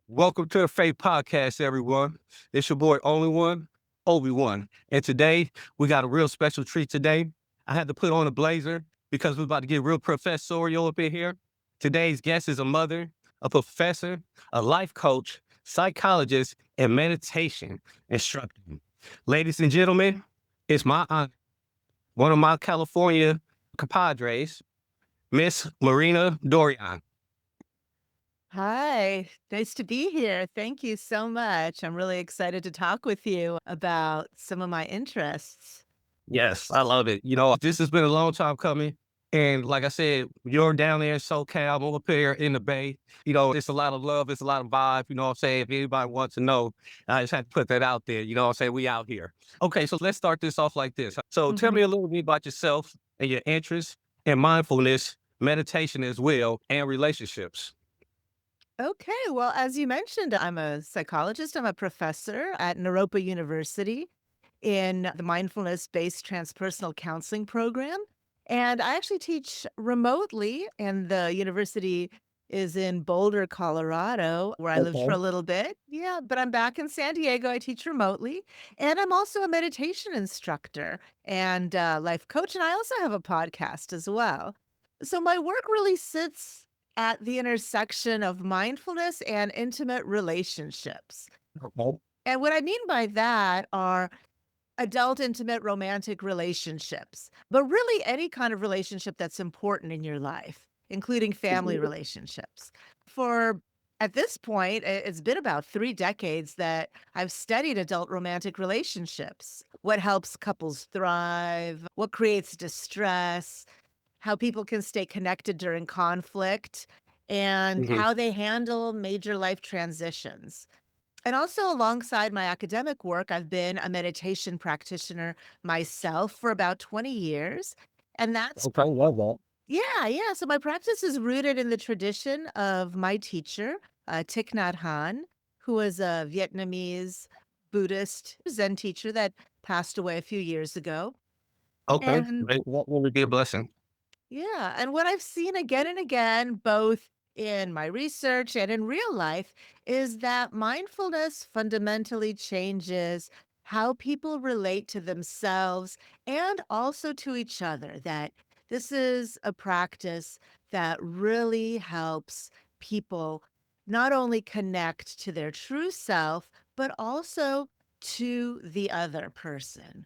Welcome to the Faith Podcast, everyone. It's your boy, Only One, Obi One. And today, we got a real special treat today. I had to put on a blazer because we're about to get real professorial up in here. Today's guest is a mother, a professor, a life coach, psychologist, and meditation instructor. Ladies and gentlemen, it's my aunt, one of my California compadres, Miss Marina Dorian. Hi, nice to be here. Thank you so much. I'm really excited to talk with you about some of my interests. Yes, I love it. This has been a long time coming. And like I said, you're down there in SoCal, I'm up here in the Bay. It's a lot of love, it's a lot of vibe. You know what I'm saying? If anybody wants to know, I just had to put that out there. You know what I'm saying? We out here. Okay, so let's start this off like this. So tell Mhm. me a little bit about yourself and your interests in mindfulness, meditation as well, and relationships. Okay, well, as you mentioned, I'm a psychologist. I'm a professor at Naropa University in the mindfulness based transpersonal counseling program. And I actually teach remotely, and the university is in Boulder, Colorado, where I lived for a Okay. little bit. Yeah, but I'm back in San Diego. I teach remotely. And I'm also a meditation instructor and life coach. And I also have a podcast as well. So my work really sits at the intersection of mindfulness and intimate relationships. Okay. And what I mean by that are adult, intimate, romantic relationships, but really any kind of relationship that's important in your life, including family relationships. For at this point, it's been about 3 decades that I've studied adult romantic relationships. What helps couples thrive, what creates distress, how people can stay connected during conflict, and Mhm. how they handle major life transitions. And also, alongside my academic work, I've been a meditation practitioner myself for about 20 years. And that's, Okay, love that. yeah. So my practice is rooted in the tradition of my teacher, Thich Nhat Hanh, who was a Vietnamese Buddhist Zen teacher that passed away a few years ago. Okay. And That would be a blessing. yeah, and what I've seen again and again, both in my research and in real life, is that mindfulness fundamentally changes how people relate to themselves and also to each other. That this is a practice that really helps people not only connect to their true self, but also to the other person.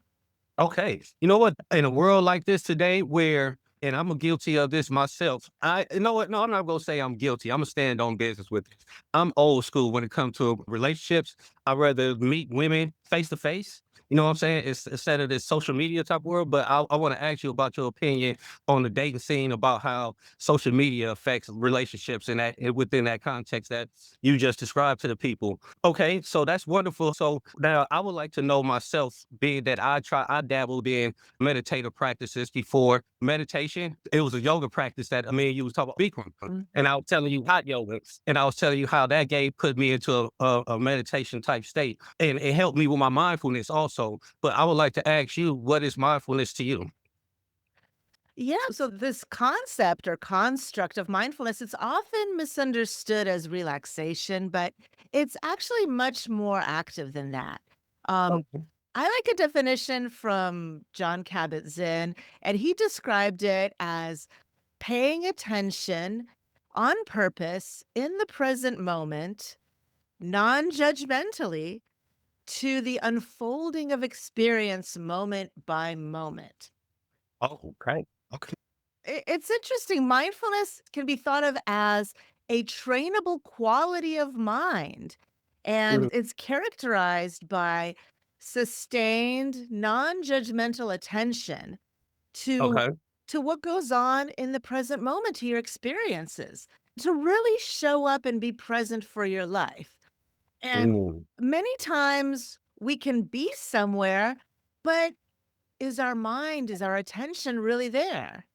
Okay. You know what? In a world like this today where and I'm guilty of this myself. You know what? No, I'm not gonna say I'm guilty. I'm gonna stand on business with this. I'm old school when it comes to relationships. I'd rather meet women face to face. You know what I'm saying? It's instead of this social media type world. But I want to ask you about your opinion on the dating scene about how social media affects relationships and within that context that you just described to the people. Okay, so that's wonderful. So now I would like to know myself, being that I dabbled in meditative practices before. Meditation, it was a yoga practice that I mean you was talking about Bikram. And I was telling you hot yoga, and I was telling you how that gave put me into a meditation type state, and it helped me with my mindfulness also. But I would like to ask you, what is mindfulness to you? Yeah. So this concept or construct of mindfulness, it's often misunderstood as relaxation, but it's actually much more active than that. Um, Okay. I like a definition from John Kabat-Zinn, and he described it as paying attention on purpose in the present moment, non-judgmentally, to the unfolding of experience moment by moment. Oh, okay. Okay. It's interesting. Mindfulness can be thought of as a trainable quality of mind, and Mhm. it's characterized by sustained, non-judgmental attention to Okay. what goes on in the present moment, to your experiences, to really show up and be present for your life. And Mm. many times we can be somewhere, but is our attention really there?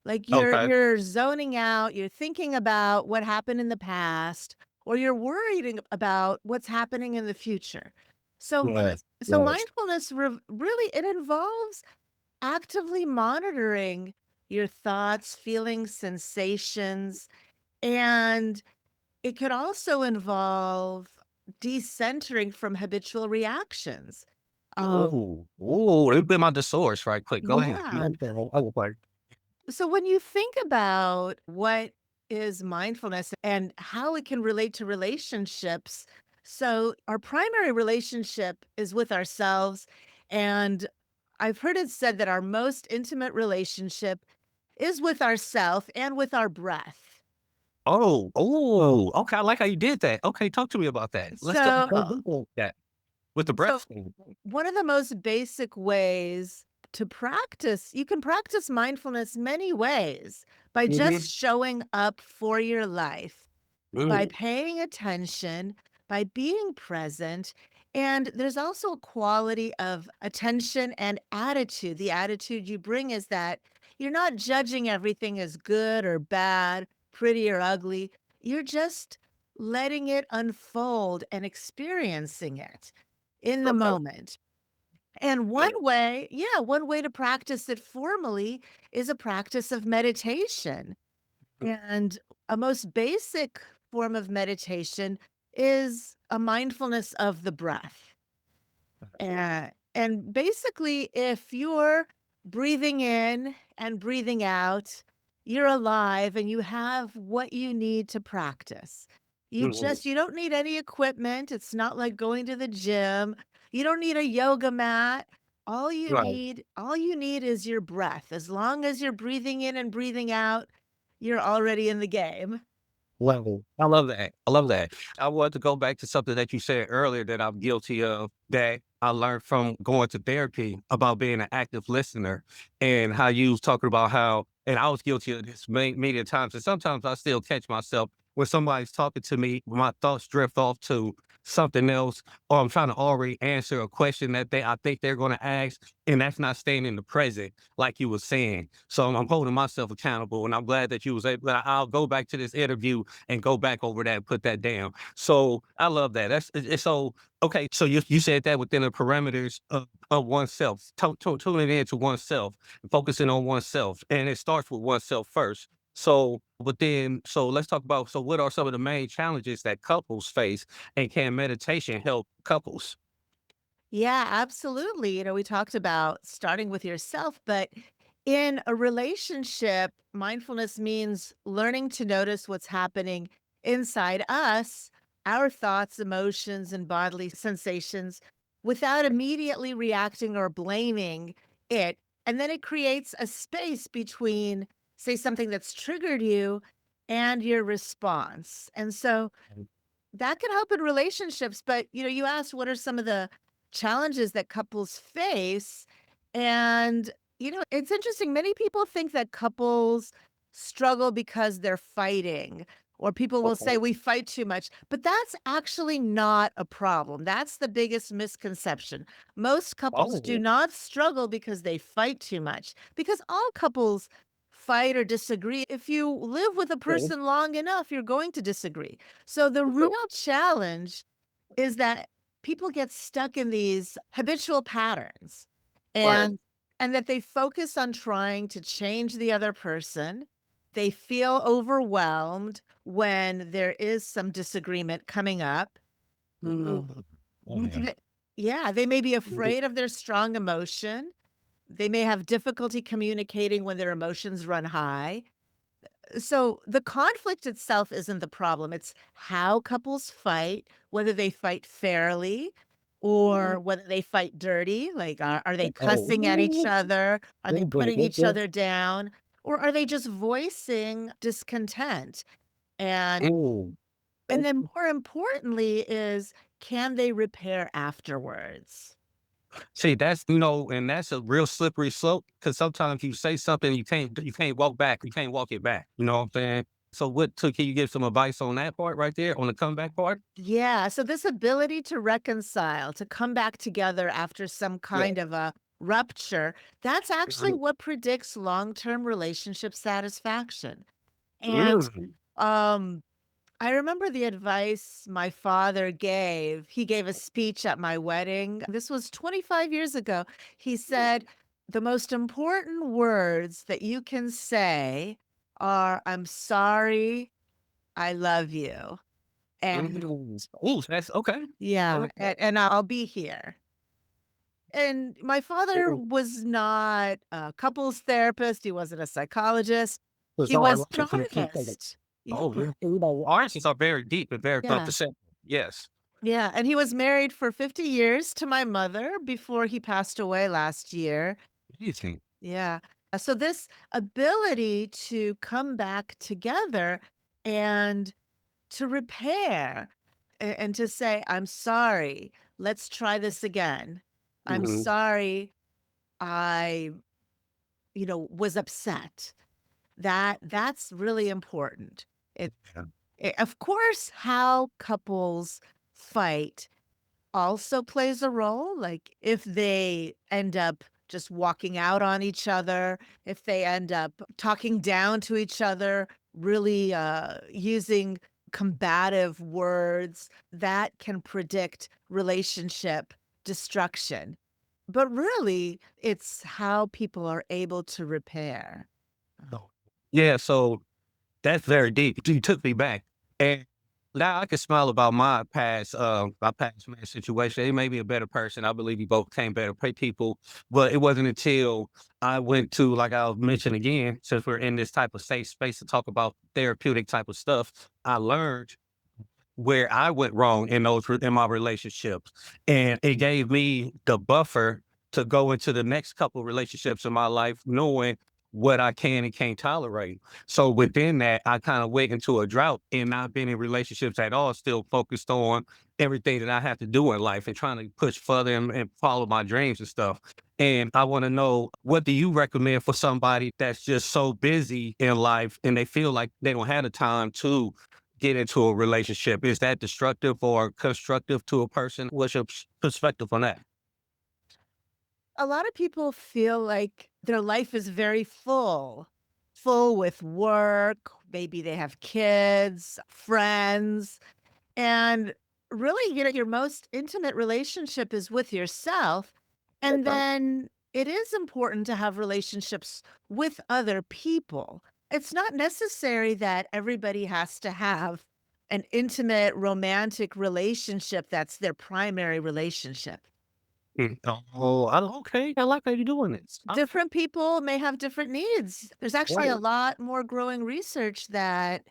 Like Okay. you're zoning out, you're thinking about what happened in the past, or you're worried about what's happening in the future. So Yes. Yes. mindfulness really it involves actively monitoring your thoughts, feelings, sensations, and It could also involve decentering from habitual reactions. Um, Ooh, ooh, let me get my thesaurus right quick. Go ahead. yeah. Oh, boy. So when you think about what is mindfulness and how it can relate to relationships, so our primary relationship is with ourselves. And I've heard it said that our most intimate relationship is with ourself and with our breath. Oh, oh, okay. I like how you did that. Okay, talk to me about that. Let's So, go deeper that with the so breath thing. one of the most basic ways to practice, you can practice mindfulness many ways by Mhm. just showing up for your life, by Mm. paying attention, by being present. And there's also a quality of attention and attitude. The attitude you bring is that you're not judging everything as good or bad, pretty or ugly. You're just letting it unfold and experiencing it in the Okay. moment. And one way to practice it formally is a practice of meditation. And a most basic form of meditation is a mindfulness of the breath. And basically, if you're breathing in and breathing out, you're alive and you have what you need to practice. Mhm. You don't need any equipment. It's not like going to the gym. You don't need a yoga mat. Right. All you need is your breath. As long as you're breathing in and breathing out, you're already in the game. Well, I love that. I love that. I want to go back to something that you said earlier that I'm guilty of that I learned from going to therapy about being an active listener and how you was talking about how, and I was guilty of this many times. And sometimes I still catch myself when somebody's talking to me, my thoughts drift off to something else, or I'm trying to already answer a question that I think they're going to ask, and that's not staying in the present like you were saying. So I'm holding myself accountable, and I'm glad that you was able. I'll go back to this interview and go back over that and put that down. So I love that. It's so okay. So you said that within the parameters of oneself, tuning into oneself, focusing on oneself, and it starts with oneself first. So, but then, so let's talk about. So, what are some of the main challenges that couples face, and can meditation help couples? Yeah, absolutely. We talked about starting with yourself, but in a relationship, mindfulness means learning to notice what's happening inside us, our thoughts, emotions, and bodily sensations without immediately reacting or blaming it. And then it creates a space between, say, something that's triggered you and your response. And so that can help in relationships, but, you asked what are some of the challenges that couples face, and, it's interesting, many people think that couples struggle because they're fighting, or people will say, Okay. "We fight too much," but that's actually not a problem. That's the biggest misconception. Most couples do Oh, not struggle because they fight too much, because all couples fight or disagree. If you live with a okay. person long enough, you're going to disagree. So the real challenge is that people get stuck in these habitual patterns Right. and that they focus on trying to change the other person. They feel overwhelmed when there is some disagreement coming up. Mm. Oh, yeah. Th- Yeah, they may be afraid of their strong emotion. They may have difficulty communicating when their emotions run high. So the conflict itself isn't the problem. It's how couples fight, whether they fight fairly or whether they fight dirty. Like, are they cussing at each Oh. other? Are they Oh, boy. putting each other down? Or are they just voicing discontent? And Oh. and then more importantly is can they repair afterwards? See, and that's a real slippery slope because sometimes you say something you can't walk back, you can't walk it back. You know what I'm saying? So can you give some advice on that part right there, on the comeback part? Yeah, so this ability to reconcile, to come back together after some Yeah. kind of a rupture, that's actually Mhm. what predicts long-term relationship satisfaction. And Mm. um I remember the advice my father gave. He gave a speech at my wedding. This was 25 years ago. He said, "The most important words that you can say are, 'I'm sorry, I love you.'" And Ooh, that's okay. yeah, Okay. and I'll be here. And my father Ooh, was not a couples therapist, he wasn't a psychologist, it's he all was an right. artist. Yeah, Oh, yeah. Artists are very deep and very yeah, self-deceptive. Yes. yeah, and he was married for 50 years to my mother before he passed away last year. Amazing. Yeah. So this ability to come back together and to repair and to say, I'm sorry, let's try this again. I'm Mhm. sorry I, was upset. That's really important. It, Yeah. of course, how couples fight also plays a role. Like if they end up just walking out on each other, if they end up talking down to each other, really using combative words, that can predict relationship destruction. But really, it's how people are able to repair. So yeah, so that's very deep. You took me back. And now I can smile about my past man situation. He made me a better person. I believe we both became better people. But it wasn't until I went to, like I'll mention again, since we're in this type of safe space to talk about therapeutic type of stuff, I learned where I went wrong in in my relationships. And it gave me the buffer to go into the next couple relationships in my life, knowing what I can and can't tolerate. So within that, I kind of went into a drought and not been in relationships at all, still focused on everything that I have to do in life and trying to push further and follow my dreams and stuff. And I want to know, what do you recommend for somebody that's just so busy in life and they feel like they don't have the time to get into a relationship? Is that destructive or constructive to a person? What's your perspective on that? A lot of people feel like their life is very full with work. Maybe they have kids, friends, and really, your most intimate relationship is with yourself. And then it is important to have relationships with other people. It's not necessary that everybody has to have an intimate romantic relationship that's their primary relationship. Mm. Oh, okay. I like how you're doing this. Okay. Different people may have different needs. There's actually a Right. lot more growing research that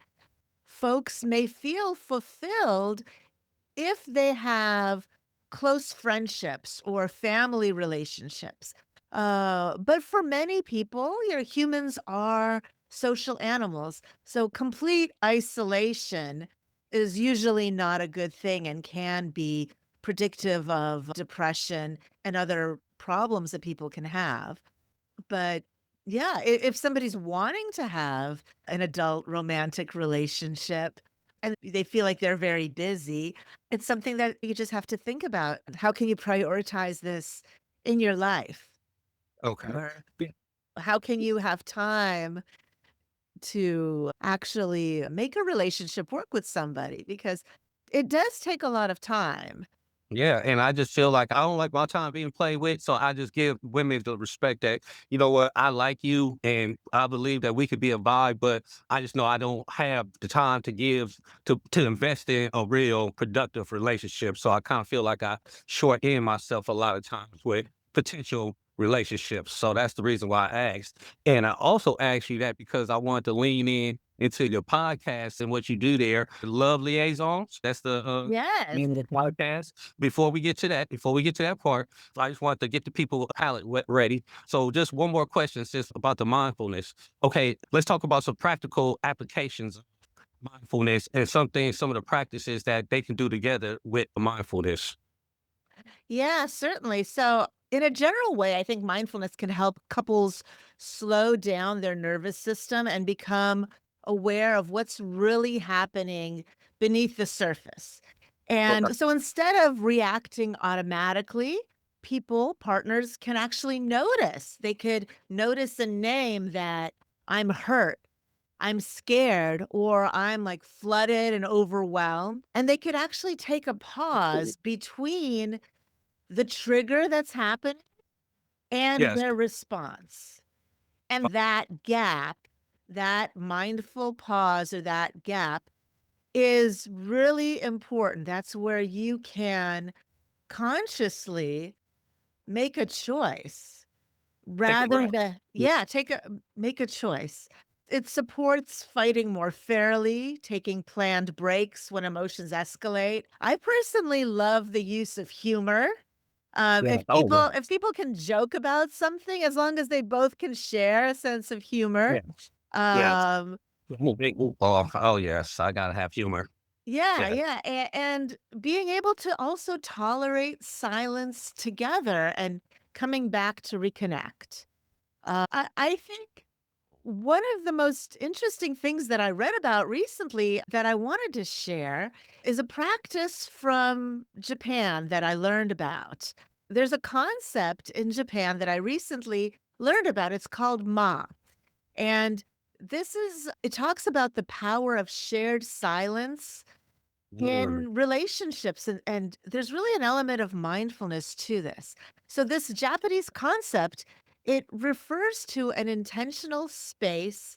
folks may feel fulfilled if they have close friendships or family relationships. But for many people, humans are social animals. So complete isolation is usually not a good thing and can be predictive of depression and other problems that people can have. But yeah, if somebody's wanting to have an adult romantic relationship and they feel like they're very busy, it's something that you just have to think about. How can you prioritize this in your life? Okay. Or Yeah. how can you have time to actually make a relationship work with somebody? Because it does take a lot of time. Yeah, and I just feel like I don't like my time being played with, so I just give women the respect that, you know what, I like you and I believe that we could be a vibe, but I just know I don't have the time to give to invest in a real productive relationship. So I kind of feel like I short end myself a lot of times with potential relationships. So that's the reason why I asked. And I also asked you that because I wanted to lean in into your podcast and what you do there. Love Liaisons. That's the Yes. name of the podcast. Before we get to that part, I just want to get the people palate ready. So, just one more question, just about the mindfulness. Okay, let's talk about some practical applications of mindfulness and some of the practices that they can do together with mindfulness. Yeah, certainly. So, in a general way, I think mindfulness can help couples slow down their nervous system and become aware of what's really happening beneath the surface. Okay. And so instead of reacting automatically, partners can actually notice. They could notice a name that I'm hurt, I'm scared, or I'm like flooded and overwhelmed. And they could actually take a pause between the trigger that's happened and Yes. their response. And that gap, that mindful pause or that gap is really important. That's where you can consciously make a choice Take a rather breath. than Mm, yeah, make a choice. It supports fighting more fairly, taking planned breaks when emotions escalate. I personally love the use of humor. yeah. Oh, well, If people can joke about something, as long as they both can share a sense of humor, yeah. Yes. um, Oh, yes. I gotta have humor. yeah, Yeah. yeah, and being able to also tolerate silence together and coming back to reconnect. I think one of the most interesting things that I read about recently that I wanted to share is a practice from Japan that I learned about. There's a concept in Japan that I recently learned about. It's called ma. And it talks about the power of shared silence Mm. in relationships. And there's really an element of mindfulness to this. So, this Japanese concept, it refers to an intentional space,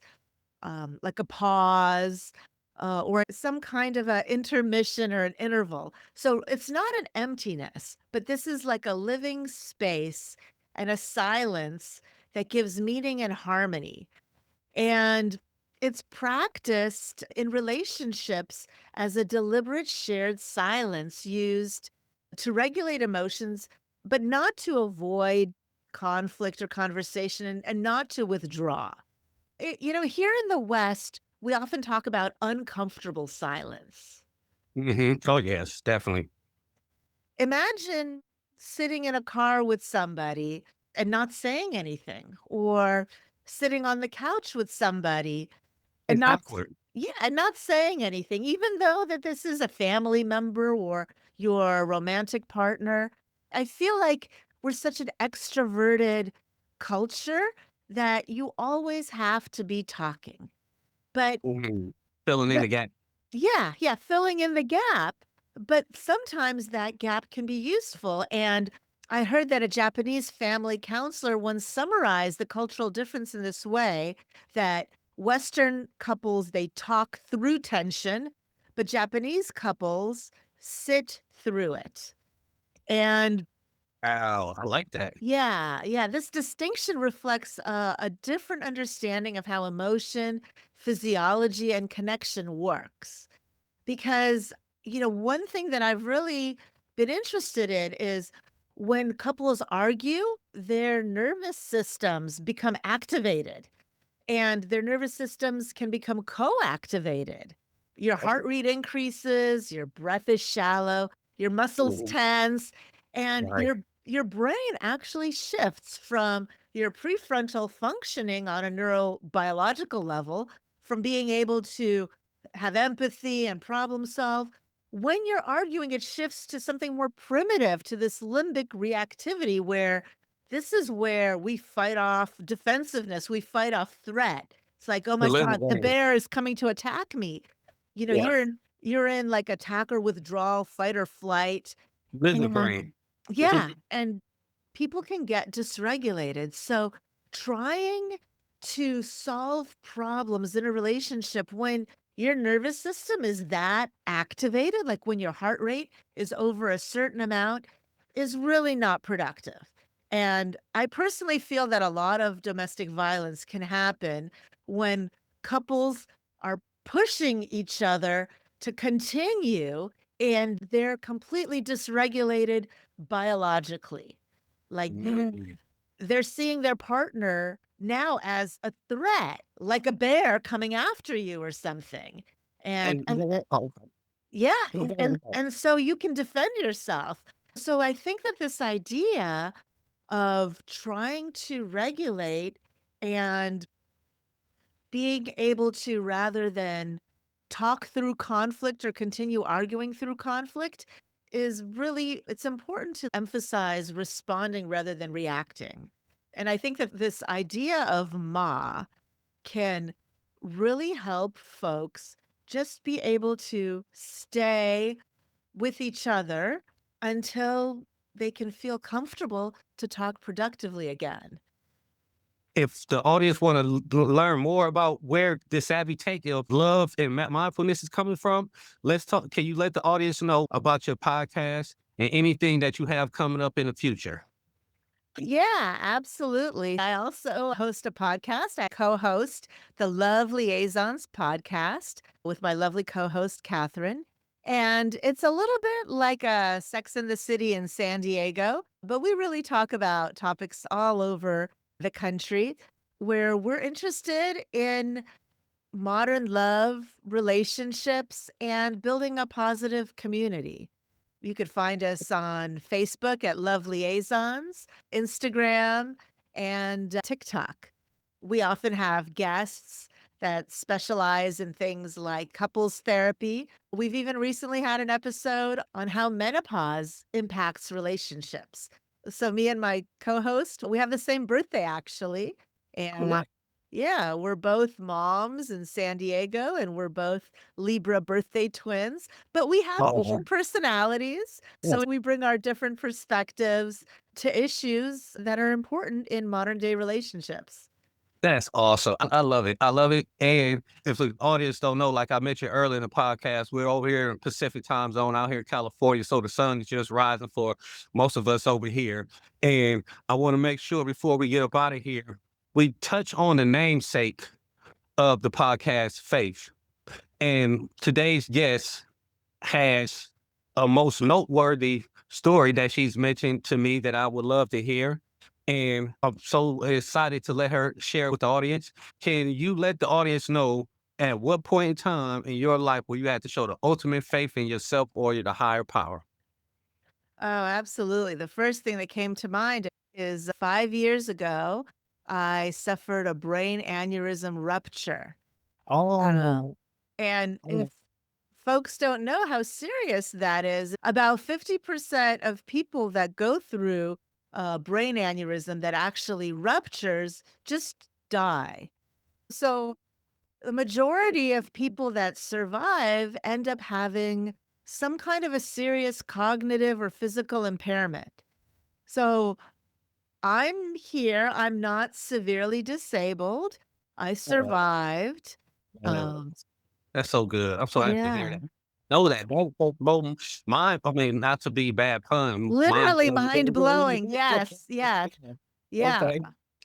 like a pause, or some kind of a intermission or an interval. So it's not an emptiness, but this is like a living space and a silence that gives meaning and harmony. And it's practiced in relationships as a deliberate shared silence used to regulate emotions, but not to avoid conflict or conversation and not to withdraw. Here in the West, we often talk about uncomfortable silence. Oh, yes, definitely. Imagine sitting in a car with somebody and not saying anything, or sitting on the couch with somebody and It's not awkward. yeah, and not saying anything, even though that this is a family member or your romantic partner. I feel like we're such an extroverted culture that you always have to be talking. But Mhm. Filling in the the gap. yeah, yeah, filling in the gap, but sometimes that gap can be useful, and I heard that a Japanese family counselor once summarized the cultural difference in this way, that Western couples, they talk through tension, but Japanese couples sit through it. And Wow, I like that. yeah, yeah, this distinction reflects a different understanding of how emotion, physiology, and connection works. Because, one thing that I've really been interested in is when couples argue, their nervous systems become activated and their nervous systems can become co-activated. Your heart rate increases, your breath is shallow, your muscles Mhm. tense, and Right. your brain actually shifts from your prefrontal functioning on a neurobiological level, from being able to have empathy and problem solve. When you're arguing, it shifts to something more primitive, to this limbic reactivity, where this is where we fight off defensiveness, we fight off threat. It's like, "Oh The my little god, the brain. bear is coming to attack me." Yeah. You're in like attack or withdrawal, fight or flight. Lizard And brain. yeah, and people can get dysregulated. So trying to solve problems in a relationship when your nervous system is that activated, like when your heart rate is over a certain amount, is really not productive. And I personally feel that a lot of domestic violence can happen when couples are pushing each other to continue and they're completely dysregulated biologically. Like Mm. they're seeing their partner now as a threat, like a bear coming after you or something. And And and oh, yeah, and so you can defend yourself. So I think that this idea of trying to regulate and being able to, rather than talk through conflict or continue arguing through conflict, is really it's important to emphasize responding rather than reacting. And I think that this idea of ma can really help folks just be able to stay with each other until they can feel comfortable to talk productively again. if the audience want to learn more about where this savvy take of love and mindfulness is coming from, let's talk. Can you let the audience know about your podcast and anything that you have coming up in the future? Yeah, absolutely. I also host a podcast. I co host the Love Liaisons podcast with my lovely co host, Catherine. And it's a little bit like a Sex in the City in San Diego, but we really talk about topics all over the country where we're interested in modern love, relationships, and building a positive community. You could find us on Facebook at Love Liaisons, Instagram, and TikTok. We often have guests that specialize in things like couples therapy. We've even recently had an episode on how menopause impacts relationships. So, me and my co host, we have the same birthday actually. And Right. yeah, we're both moms in San Diego and we're both Libra birthday twins, but we have Oh, different personalities. So we bring our different perspectives to issues that are important in modern day relationships. that's awesome. I love it. I love it. And if the audience don't know, like I mentioned earlier in the podcast, we're over here in Pacific time zone out here in California. So the sun is just rising for most of us over here. And I want to make sure before we get up out of here, we touch on the namesake of the podcast, Faith. And today's guest has a most noteworthy story that she's mentioned to me that I would love to hear. And I'm so excited to let her share with the audience. Can you let the audience know at what point in time in your life where you had to show the ultimate faith in yourself or the higher power? Oh, absolutely. The first thing that came to mind is 5 years ago, I suffered a brain aneurysm rupture. Uh, Oh, and if oh, folks don't know how serious that is, about 50% of people that go through a brain aneurysm that actually ruptures just die. So the majority of people that survive end up having some kind of a serious cognitive or physical impairment. So I'm here. I'm not severely disabled. I oh, survived. oh. Um, That's so good. I'm so happy to hear yeah. that. Know that. Mine, I mean, not to be bad pun, mine. Literally mind blowing. Yes, yes. Yeah. Okay.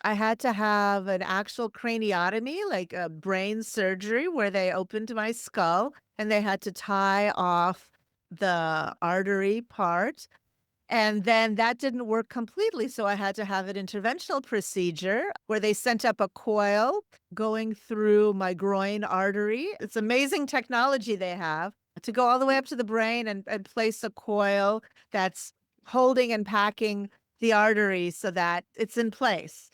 I had to have an actual craniotomy, like a brain surgery where they opened my skull and they had to tie off the artery part. And then that didn't work completely. So I had to have an interventional procedure where they sent up a coil going through my groin artery. It's amazing technology they have to go all the way up to the brain and place a coil that's holding and packing the artery so that it's in place.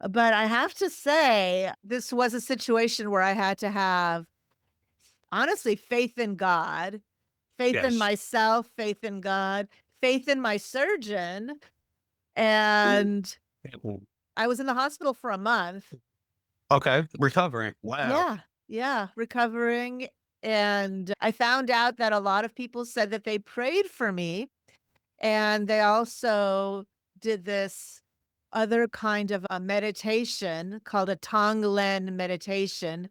But I have to say, this was a situation where I had to have, honestly, faith in God, faith in Yes. myself, faith in God, faith in my surgeon, and I was in the hospital for a month. Okay. Recovering. Wow. Yeah, yeah, recovering, and I found out that a lot of people said that they prayed for me, and they also did this other kind of a meditation called a Tonglen meditation, Okay.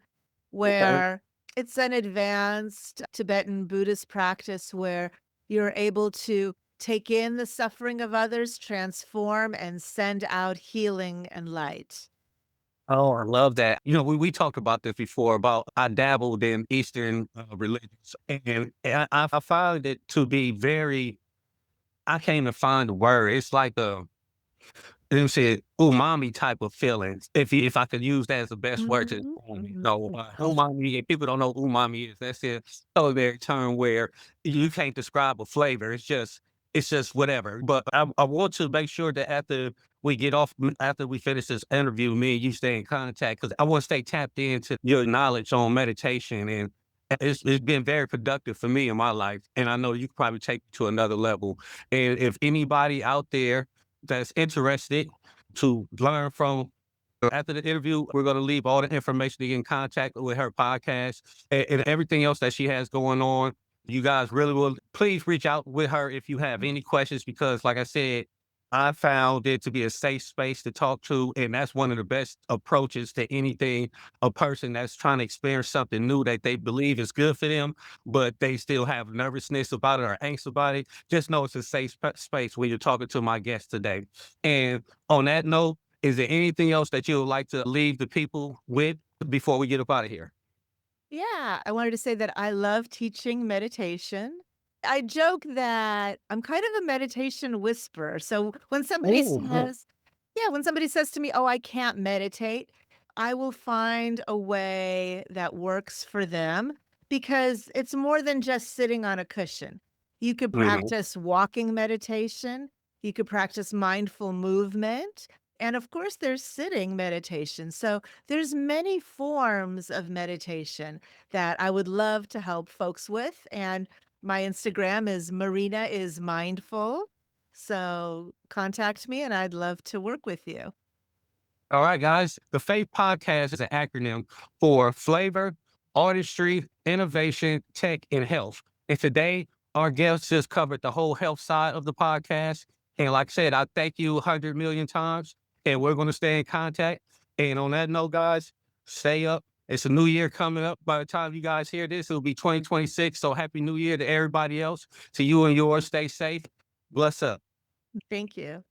where it's an advanced Tibetan Buddhist practice where you're able to take in the suffering of others, transform, and send out healing and light. Oh, I love that. We talked about this before about I dabbled in Eastern religions and I find it to be very, I can't even find the word. It's like them said umami type of feelings. If I could use that as the best word to Mhm, describe it. mhm. No, umami. If people don't know what umami is, that's a culinary term where you can't describe a flavor. It's just whatever. But I want to make sure that after we finish this interview, me and you stay in contact because I want to stay tapped into your knowledge on meditation and. It's been very productive for me in my life, and I know you could probably take it to another level. And if anybody out there that's interested to learn from after the interview, we're going to leave all the information to get in contact with her podcast and everything else that she has going on. You guys really will please reach out with her if you have any questions because, like I said, I found it to be a safe space to talk to, and that's one of the best approaches to anything. A person that's trying to experience something new that they believe is good for them, but they still have nervousness about it or angst about it. Just know it's a safe space when you're talking to my guest today. And on that note, is there anything else that you would like to leave the people with before we get up out of here? Yeah, I wanted to say that I love teaching meditation. I joke that I'm kind of a meditation whisperer. So when somebody Oh, says, yeah, when somebody says to me, "Oh, I can't meditate," I will find a way that works for them because it's more than just sitting on a cushion. You could mhm. practice walking meditation, you could practice mindful movement, and of course there's sitting meditation. So there's many forms of meditation that I would love to help folks with, and my Instagram is Marina is mindful. So contact me and I'd love to work with you. All right, guys. The FAITH podcast is an acronym for flavor, artistry, innovation, tech, and health. And today, our guest just covered the whole health side of the podcast. And like I said, I thank you 100 million times, and we're going to stay in contact. And on that note, guys, stay up. It's a new year coming up. By the time you guys hear this, it'll be 2026. So happy new year to everybody else. To you and yours, stay safe. Bless up. Thank you.